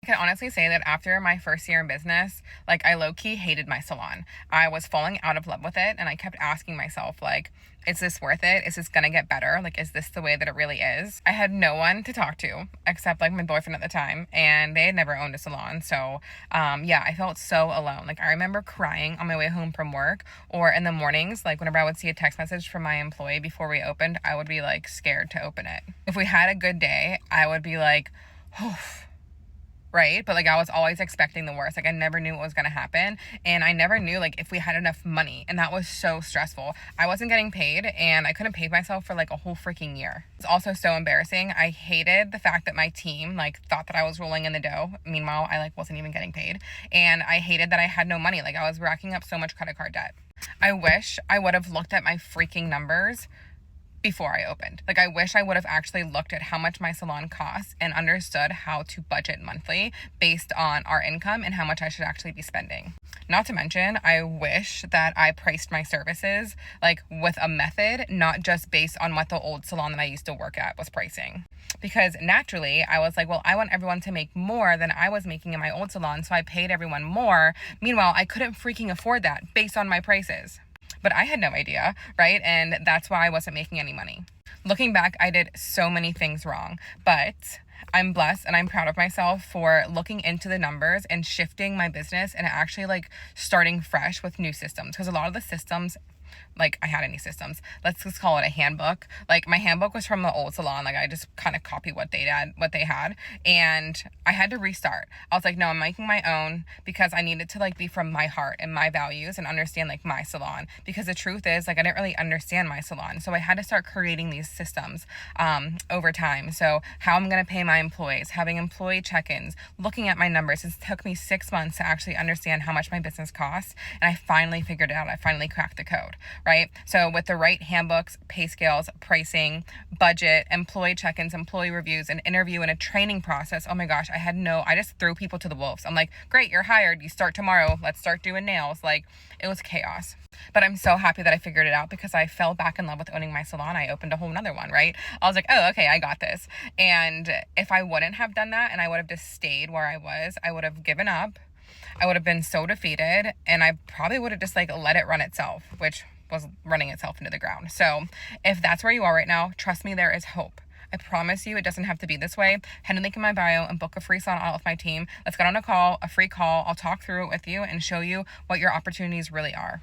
I can honestly say that after my first year in business, like I low-key hated my salon. I was falling out of love with it, and I kept asking myself, like, is this worth it? Is this gonna get better? Like, is this the way that it really is? I had no one to talk to except like my boyfriend at the time, and they had never owned a salon. So yeah, I felt so alone. Like I remember crying on my way home from work, or in the mornings, like whenever I would see a text message from my employee before we opened, I would be like scared to open it. If we had a good day, I would be like, oh, right? But like I was always expecting the worst. Like I never knew what was going to happen, and I never knew like if we had enough money, and that was so stressful. I wasn't getting paid, and I couldn't pay myself for like a whole freaking year. It's also so embarrassing. I hated the fact that my team like thought that I was rolling in the dough. Meanwhile, I like wasn't even getting paid, and I hated that I had no money. Like I was racking up so much credit card debt. I wish I would have looked at my freaking numbers before I opened. Like I wish I would have actually looked at how much my salon costs and understood how to budget monthly based on our income and how much I should actually be spending. Not to mention, I wish that I priced my services like with a method, not just based on what the old salon that I used to work at was pricing. Because naturally, I was like, well, I want everyone to make more than I was making in my old salon, so I paid everyone more. Meanwhile, I couldn't freaking afford that based on my prices. But I had no idea, right? And that's why I wasn't making any money. Looking back, I did so many things wrong, but I'm blessed and I'm proud of myself for looking into the numbers and shifting my business and actually like starting fresh with new systems. Because a lot of the systems, like I had any systems, let's just call it a handbook. Like my handbook was from the old salon. Like I just kind of copied what they had, and I had to restart. I was like, no, I'm making my own because I needed to like be from my heart and my values and understand like my salon. Because the truth is, like I didn't really understand my salon, so I had to start creating these systems over time. So how I'm gonna pay my employees, having employee check-ins, looking at my numbers. It took me 6 months to actually understand how much my business costs, and I finally figured it out. I finally cracked the code. Right? So with the right handbooks, pay scales, pricing, budget, employee check-ins, employee reviews, an interview, and a training process. Oh my gosh, I just threw people to the wolves. I'm like, great, you're hired. You start tomorrow. Let's start doing nails. Like it was chaos. But I'm so happy that I figured it out because I fell back in love with owning my salon. I opened a whole nother one, right? I was like, oh, okay, I got this. And if I wouldn't have done that and I would have just stayed where I was, I would have given up. I would have been so defeated, and I probably would have just like let it run itself, which was running itself into the ground. So if that's where you are right now, trust me, there is hope. I promise you it doesn't have to be this way. Head and link in my bio and book a free salon audit with my team. Let's get on a call, a free call. I'll talk through it with you and show you what your opportunities really are.